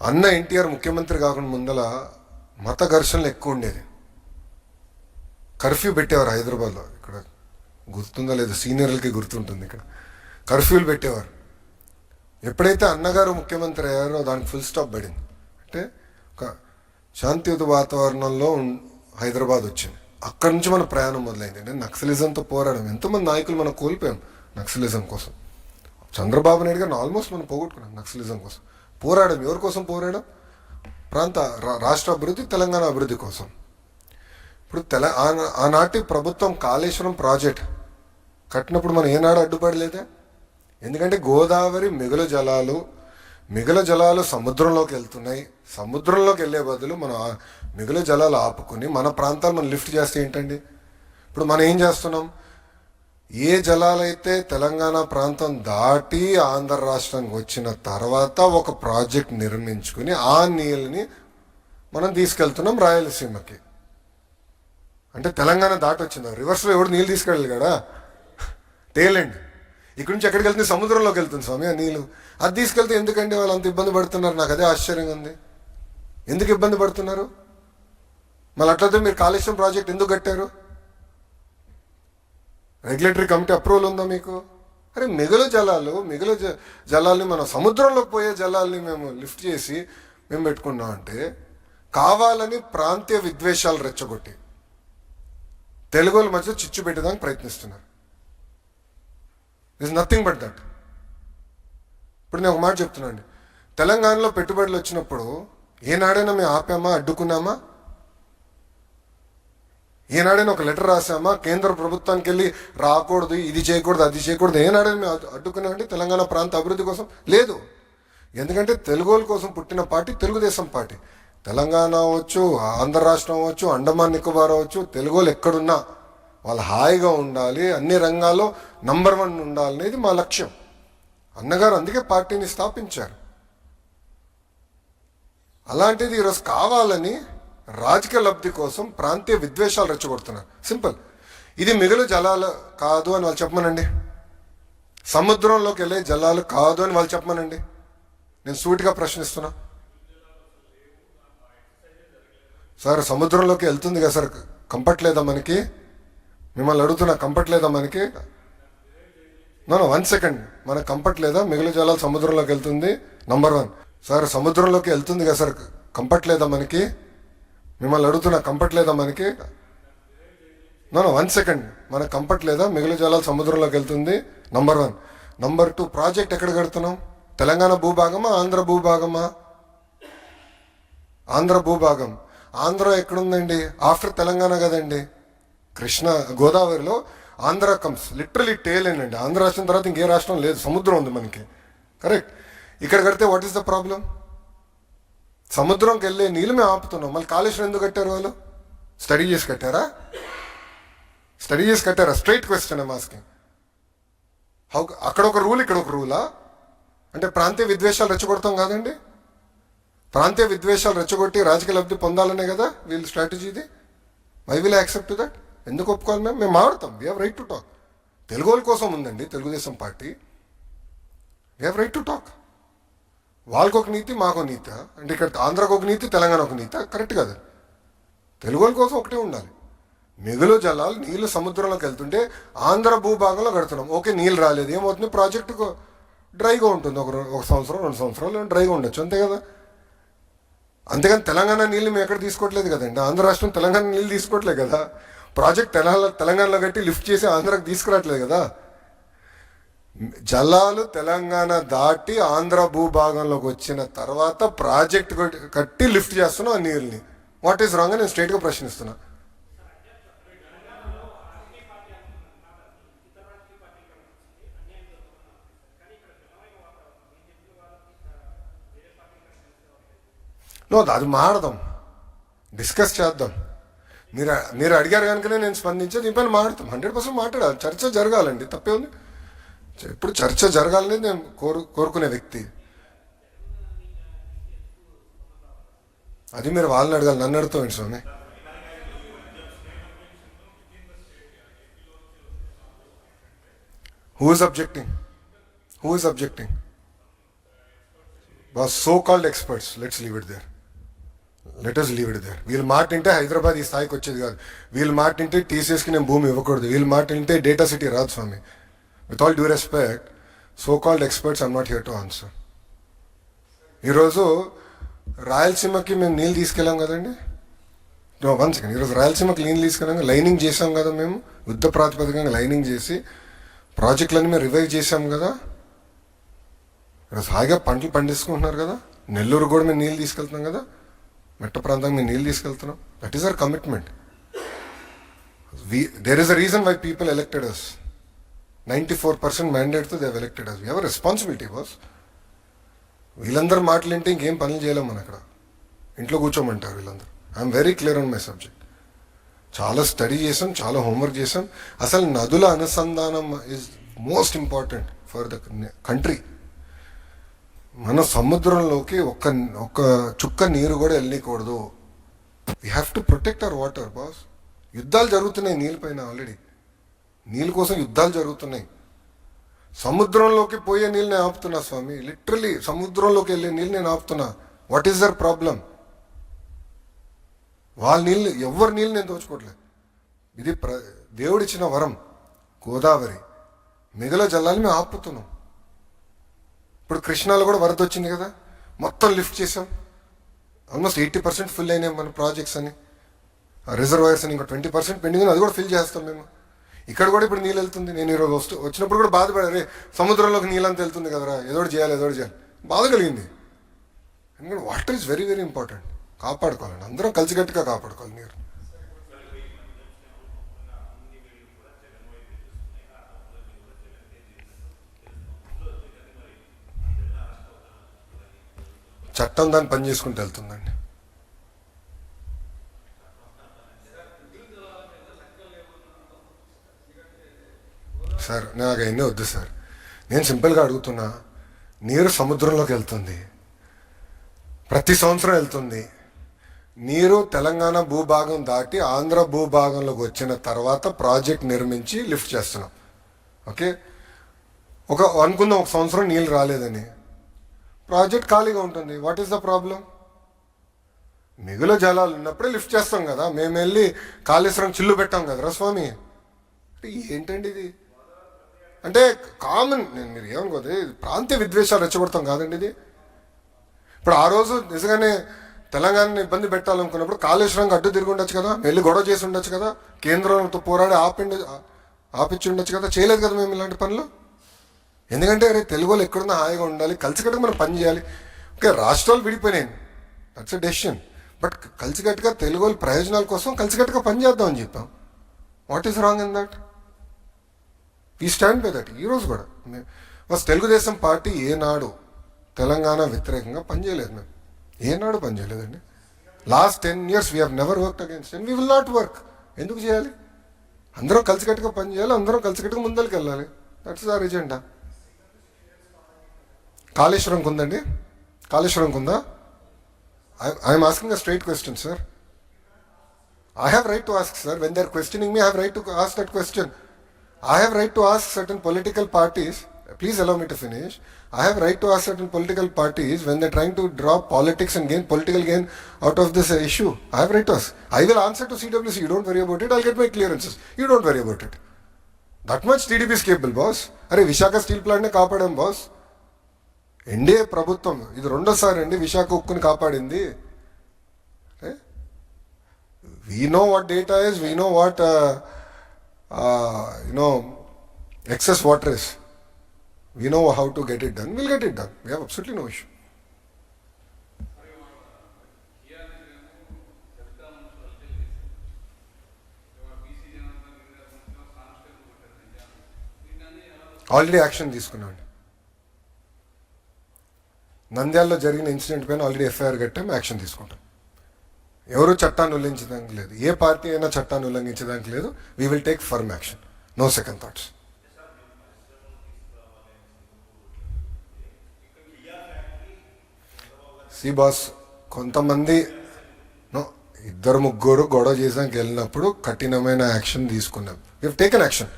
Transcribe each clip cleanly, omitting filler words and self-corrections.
అన్న ఎన్టీఆర్ ముఖ్యమంత్రి కాకుండా ముందల మత ఘర్షణలు ఎక్కువ ఉండేది. కర్ఫ్యూ పెట్టేవారు హైదరాబాద్లో. ఇక్కడ గుర్తుందో లేదో, సీనియర్లకి గుర్తుంటుంది. ఇక్కడ కర్ఫ్యూలు పెట్టేవారు. ఎప్పుడైతే అన్నగారు ముఖ్యమంత్రి అయ్యారో దానికి ఫుల్ స్టాప్ పడింది. అంటే ఒక శాంతియుత వాతావరణంలో హైదరాబాద్ వచ్చింది. అక్కడి నుంచి మన ప్రయాణం మొదలైంది. అంటే నక్సలిజంతో పోరాడం. ఎంతోమంది నాయకులు మనం కోల్పోయాం నక్సలిజం కోసం. చంద్రబాబు నాయుడు గారిని ఆల్మోస్ట్ మనం పోగొట్టుకున్నాం నక్సలిజం కోసం. పోరాడం ఎవరి కోసం పోరాడం? రాష్ట్ర అభివృద్ధి, తెలంగాణ అభివృద్ధి కోసం. ఇప్పుడు ఆనాటి ప్రభుత్వం కాళేశ్వరం ప్రాజెక్ట్ కట్టినప్పుడు మనం ఏనాడు అడ్డుపడలేదే. ఎందుకంటే గోదావరి మిగులు జలాలు సముద్రంలోకి వెళ్తున్నాయి. సముద్రంలోకి వెళ్ళే బదులు మనం మిగులు జలాలు ఆపుకుని మన ప్రాంతాలు మనం లిఫ్ట్ చేస్తే ఏంటండి? ఇప్పుడు మనం ఏం చేస్తున్నాం? ఏ జలాలైతే తెలంగాణ ప్రాంతం దాటి ఆంధ్ర రాష్ట్రానికి వచ్చిన తర్వాత ఒక ప్రాజెక్ట్ నిర్మించుకుని ఆ నీళ్ళని మనం తీసుకెళ్తున్నాం రాయలసీమకి. అంటే తెలంగాణ దాటి వచ్చిందా? రివర్స్లో ఎవడు నీళ్ళు తీసుకెళ్ళాలి కదా, తేలండి. ఇక్కడి నుంచి ఎక్కడికి వెళ్తుంది? సముద్రంలోకి వెళ్తుంది స్వామి ఆ నీళ్ళు. అది తీసుకెళ్తే ఎందుకండి వాళ్ళు అంత ఇబ్బంది పడుతున్నారు? నాకు అదే ఆశ్చర్యంగా ఉంది. ఎందుకు ఇబ్బంది పడుతున్నారు? మళ్ళీ అట్లయితే మీరు కాళేశ్వరం ప్రాజెక్ట్ ఎందుకు కట్టారు? రెగ్యులేటరీ కమిటీ అప్రూవల్ ఉందా మీకు? అరే మిగులు జలాల్ని మనం సముద్రంలోకి పోయే జలాల్ని మేము లిఫ్ట్ చేసి మేము పెట్టుకున్నాం అంటే కావాలని ప్రాంతీయ విద్వేషాలు రెచ్చగొట్టి తెలుగు వాళ్ళ మధ్య చిచ్చు పెట్టడానికి ప్రయత్నిస్తున్నారు. Is nothing but that. ఇప్పుడు నేను ఒక మాట చెప్తున్నా అండి. తెలంగాణలో పెట్టుబడులు వచ్చినప్పుడు ఏనాడైనా మేము ఆపామా, అడ్డుకున్నామా? ఏనాడైనా ఒక లెటర్ రాసామా? కేంద్ర ప్రభుత్వానికి వెళ్ళి రాకూడదు, ఇది చేయకూడదు, అది చేయకూడదు, ఏనాడైనా మేము అడ్డుకున్నామండి తెలంగాణ ప్రాంత అభివృద్ధి కోసం? లేదు. ఎందుకంటే తెలుగు వాళ్ళ కోసం పుట్టిన పార్టీ తెలుగుదేశం పార్టీ. తెలంగాణ అవ్వచ్చు, ఆంధ్ర రాష్ట్రం అవ్వచ్చు, అండమాన్ నికోబార్ అవ్వచ్చు, తెలుగు వాళ్ళు ఎక్కడున్నా వాళ్ళు హాయిగా ఉండాలి, అన్ని రంగాల్లో నంబర్ 1 ఉండాలనేది మా లక్ష్యం. అన్నగారు అందుకే పార్టీని స్థాపించారు. అలాంటిది ఈరోజు కావాలని రాజకీయ లబ్ధి కోసం ప్రాంతీయ విద్వేషాలు రెచ్చగొడుతున్నారు. సింపుల్. ఇది మిగులు జలాలు కాదు అని వాళ్ళు చెప్పమనండి. సముద్రంలోకి వెళ్ళే జలాలు కాదు అని వాళ్ళు చెప్పమనండి. నేను సూటిగా ప్రశ్నిస్తున్నా. సార్ సముద్రంలోకి వెళ్తుంది కదా సార్, కంపట్లేదా మనకి? మిమ్మల్ని అడుగుతున్నా, కంపట్లేదా మనకి? No 1 second. మనకు కంపట్లేదా? మిగులు జలాలు సముద్రంలోకి వెళ్తుంది, నంబర్ 1. సార్ సముద్రంలోకి వెళ్తుంది కదా సార్, కంపట్లేదా మనకి? మిమ్మల్ని అడుగుతున్నా, కంపట్లేదా మనకి? No 1 second. మనకు కంపట్లేదా? మిగులు జలాలు సముద్రంలోకి వెళ్తుంది, నంబర్ 1. నంబర్ 2, ప్రాజెక్ట్ ఎక్కడ కడుతున్నాం? తెలంగాణ భూభాగమా, ఆంధ్ర భూభాగమా? ఆంధ్ర భూభాగం. ఆంధ్ర ఎక్కడుందండి? ఆఫ్టర్ తెలంగాణ కదండి. గోదావరిలో ఆంధ్ర కమ్స్ లిటరలీ టేల్ అండి. ఆంధ్ర రాష్ట్రం తర్వాత ఇంకే రాష్ట్రం లేదు, సముద్రం ఉంది మనకి. కరెక్ట్. ఇక్కడ కడితే వాట్ ఈస్ ద ప్రాబ్లం? సముద్రంకి వెళ్ళే నీళ్ళు మేము ఆపుతున్నాం. మళ్ళీ కాళేశ్వరం ఎందుకు కట్టారు వాళ్ళు? స్టడీ చేసి కట్టారా? Straight question I'm asking. అక్కడ ఒక రూల్, ఇక్కడ ఒక రూలా? అంటే ప్రాంతీయ విద్వేషాలు రెచ్చగొడతాం కాదండి. ప్రాంతీయ విద్వేషాలు రెచ్చగొట్టి రాజకీయ లబ్ధి పొందాలనే కదా వీళ్ళ స్ట్రాటజీది. I will accept that. ఎందుకు ఒప్పుకోవాలి? మేము మాట్లాడతాం. We have right to talk. Telugu వాళ్ళ కోసం ఉందండి Telugu Desam party. We have right to talk. వాళ్ళకు ఒక నీతి, మాకు నీతి. అంటే ఇక్కడ ఆంధ్రాకు ఒక నీతి, తెలంగాణ ఒక నీతి. కరెక్ట్ కదా. తెలుగు వాళ్ళ కోసం ఒకటే ఉండాలి. మిగులు జలాలు నీళ్ళు సముద్రంలోకి వెళ్తుంటే ఆంధ్ర భూభాగంలో కడుతున్నాం. ఓకే, నీళ్ళు రాలేదు, ఏమవుతుంది? ప్రాజెక్టు డ్రైగా ఉంటుంది. ఒక సంవత్సరం 2 సంవత్సరాలు డ్రైగా ఉండొచ్చు, అంతే కదా. అంతేగాని తెలంగాణ నీళ్ళు మేము ఎక్కడ తీసుకోవట్లేదు కదండి. ఆంధ్ర రాష్ట్రం తెలంగాణ నీళ్ళు తీసుకోవట్లేదు కదా. ప్రాజెక్ట్ తెలంగాణలో కట్టి లిఫ్ట్ చేసి ఆంధ్రాకి తీసుకురావట్లేదు కదా. జలాలు తెలంగాణ దాటి ఆంధ్ర భూభాగంలోకి వచ్చిన తర్వాత ప్రాజెక్ట్ కట్టి లిఫ్ట్ చేస్తున్నాం ఆ నీళ్ళని. వాట్ ఈస్ రాంగ్ అని నేను స్ట్రైట్గా ప్రశ్నిస్తున్నా. అది మాడదాం, డిస్కస్ చేద్దాం. మీరు అడిగారు కనుకనే నేను స్పందించే దీనిపైన మాట్లాడతాం. 100% మాట్లాడాలి. చర్చ జరగాలండి, తప్పే ఉంది. ఇప్పుడు చర్చ జరగాలని నేను కోరుకునే వ్యక్తి. అది మీరు వాళ్ళని అడగాలి, నన్ను అడుగుతాం స్వామి. Who is objecting? Boss so called experts, let's leave it there. Let us leave it there. వీళ్ళు మాట వింటే హైదరాబాద్ ఈ స్థాయికి వచ్చేది కాదు. వీళ్ళు మాట వింటే టీసీఎస్కి నేను భూమి ఇవ్వకూడదు. వీళ్ళు మాట వింటే డేటా సిటీ రాదు స్వామి. With all due respect, so called experts I'm not here to answer. ఈరోజు రాయలసీమకి మేము నీళ్ళు తీసుకెళ్ళాం కదండి. వన్ సెకండ్, ఈరోజు రాయలసీమకి నీళ్ళు తీసుకెళ్ళాం, లైనింగ్ చేసాం కదా మేము, యుద్ధ ప్రాతిపదికంగా లైనింగ్ చేసి ప్రాజెక్టులన్నీ మేము రివైవ్ చేసాం కదా. ఈరోజు హాయిగా పంటలు పండించుకుంటున్నారు కదా. నెల్లూరు కూడా మేము నీళ్ళు తీసుకెళ్తున్నాం కదా, మెట్ట ప్రాంతానికి మేము నీళ్ళు తీసుకెళ్తున్నాం. That is our commitment. There is a reason why people elected us. 94% మ్యాండేట్తో they have elected us. Ever responsibility boss. వీళ్ళందరూ మాటలుంటే ఇంకేం పనులు చేయలేం మనం అక్కడ. ఇంట్లో కూర్చోమంటారు వీళ్ళందరూ. I'm very clear on my subject. చాలా స్టడీ చేసాం, చాలా హోంవర్క్ చేసాం. అసలు నదుల అనుసంధానం is most important for the country. మన సముద్రంలోకి ఒక్క చుక్క నీరు కూడా వెళ్ళకూడదు. We have to protect our water boss. యుద్ధాలు జరుగుతున్నాయి నీళ్ళపైన ఆల్రెడీ. నీళ్ళ కోసం యుద్ధాలు జరుగుతున్నాయి. సముద్రంలోకి పోయే నీళ్ళు నేను ఆపుతున్నా స్వామి. లిటరలీ సముద్రంలోకి వెళ్ళే నీళ్ళు నేను ఆపుతున్నా. What is their problem? వాళ్ళ నీళ్ళు, ఎవరి నీళ్ళు నేను దోచుకోవట్లేదు. ఇది దేవుడిచ్చిన వరం గోదావరి. మిగల జలాలు మేము ఆపుతున్నాం. ఇప్పుడు కృష్ణాలో కూడా వరద వచ్చింది కదా, మొత్తం లిఫ్ట్ చేసాం. ఆల్మోస్ట్ 80% ఫుల్ అయినాయి మన ప్రాజెక్ట్స్ అని. రిజర్వాయర్స్ అని ఇంకా 20% పెండింగ్ అని, అది కూడా ఫిల్ చేస్తాం మేము. ఇక్కడ కూడా ఇప్పుడు నీళ్ళు వెళ్తుంది. నేను ఈరోజు వచ్చినప్పుడు కూడా బాధపడారు, సముద్రంలోకి నీళ్ళంతా వెళ్తుంది కదరా, ఏదో చేయాలి. బాధ కలిగింది. ఎందుకంటే water is very very important. కాపాడుకోవాలండి, అందరం కలిసికట్టుగా కాపాడుకోవాలి నీరు. చట్టం దాన్ని పని చేసుకుంటూ వెళ్తుందండి. సార్ నాకు అవన్నీ వద్దు సార్. నేను సింపుల్గా అడుగుతున్నా. నీరు సముద్రంలోకి వెళ్తుంది, ప్రతి సంవత్సరం వెళ్తుంది. నీరు తెలంగాణ భూభాగం దాటి ఆంధ్ర భూభాగంలోకి వచ్చిన తర్వాత ప్రాజెక్ట్ నిర్మించి లిఫ్ట్ చేస్తున్నాం. ఓకే, అనుకుందాం ఒక సంవత్సరం నీళ్ళు రాలేదని, ప్రాజెక్ట్ ఖాళీగా ఉంటుంది. What is the problem? మిగుల జలాలు ఉన్నప్పుడే లిఫ్ట్ చేస్తాం కదా. మేము వెళ్ళి కాళేశ్వరం చిల్లు పెట్టాం కదరా స్వామి. ఏంటండి ఇది? అంటే కామన్, నేను మీరు ఏమనుకోదు, ప్రాంతీయ విద్వేషాలు రెచ్చగొడతాం కాదండి ఇది. ఇప్పుడు ఆ రోజు నిజంగానే తెలంగాణని ఇబ్బంది పెట్టాలనుకున్నప్పుడు కాళేశ్వరంకి అడ్డు తిరిగి ఉండొచ్చు కదా, వెళ్ళి గొడవ చేసి ఉండొచ్చు కదా, కేంద్రంతో పోరాడి ఆపించి ఉండొచ్చు కదా. చేయలేదు కదా మేము ఇలాంటి పనులు. ఎందుకంటే అరే తెలుగు వాళ్ళు ఎక్కడున్నా హాయిగా ఉండాలి, కలిసికట్టుగా మనం పని చేయాలి. ఓకే, రాష్ట్రాలు విడిపోయినాయి, దట్స్ ఎ డెసిషన్. బట్ కలిసికట్టుగా తెలుగు వాళ్ళ ప్రయోజనాల కోసం కలిసికట్టుగా పని చేద్దామని చెప్పాం. What is wrong in that? We stand by that. ఈరోజు కూడా తెలుగుదేశం పార్టీ ఏనాడు తెలంగాణ వ్యతిరేకంగా పనిచేయలేదు. మేము ఏనాడు పనిచేయలేదండి. Last 10 years we have never worked against and we will not work. ఎందుకు చేయాలి? అందరం కలిసికట్టుగా పని చేయాలి, అందరం కలిసికట్టుగా ముందరికి వెళ్ళాలి. That's our agenda. కాళేశ్వరంకి ఉందండి, కాళేశ్వరంకి ఉందా? I'm asking a straight question sir. I have right to ask sir. When they are questioning me, I have right to ask that question. I have right to ask certain political parties, please allow me to finish. I have right to ask certain political parties when they're trying to draw politics and gain political gain out of this issue. I have right to ask. I will answer to CWC. You don't worry about it. I'll get my clearances. You don't worry about it. That much TDP is capable, boss. అరే Visakha steel ప్లాంట్ని కాపాడాం boss. NDA ప్రభుత్వం ఇది రెండోసారి అండి విశాఖ ఉక్కుని కాపాడింది. We know what data is. We know what excess water is. We know how to get it done. We'll get it done. We have absolutely no issue. Already action తీసుకున్నాం. నంద్యాలలో జరిగిన incident పైన already FIR కట్టాం, action తీసుకుంటాం. ఎవరు చట్టాన్ని ఉల్లంఘించడానికి లేదు. ఏ పార్టీ అయినా చట్టాన్ని ఉల్లంఘించడానికి లేదు. We will take firm action, no second thoughts. See boss, కొంతమంది ఇద్దరు ముగ్గురు గొడవ చేసానికి వెళ్ళినప్పుడు కఠినమైన యాక్షన్ తీసుకున్నాం. We have taken action.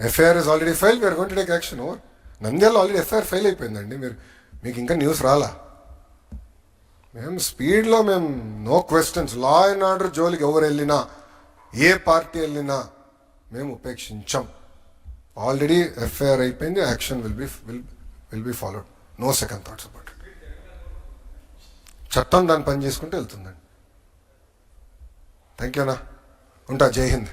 FIR is already file. We are going to take action over. నంద్యాలలో ఆల్రెడీ ఎఫ్ఐఆర్ ఫైల్ అయిపోయిందండి. మీకు ఇంకా న్యూస్ రాలా? మేము స్పీడ్లో మేము no questions, law and order జోలికి ఎవరు వెళ్ళినా, ఏ పార్టీ వెళ్ళినా మేము ఉపేక్షించాం. ఆల్రెడీ ఎఫ్ఐఆర్ అయిపోయింది, action will be followed, no second thoughts about it. చట్టం దాన్ని పని చేసుకుంటూ వెళ్తుందండి. థ్యాంక్ యూ అన్నా, ఉంటా. జై హింద్.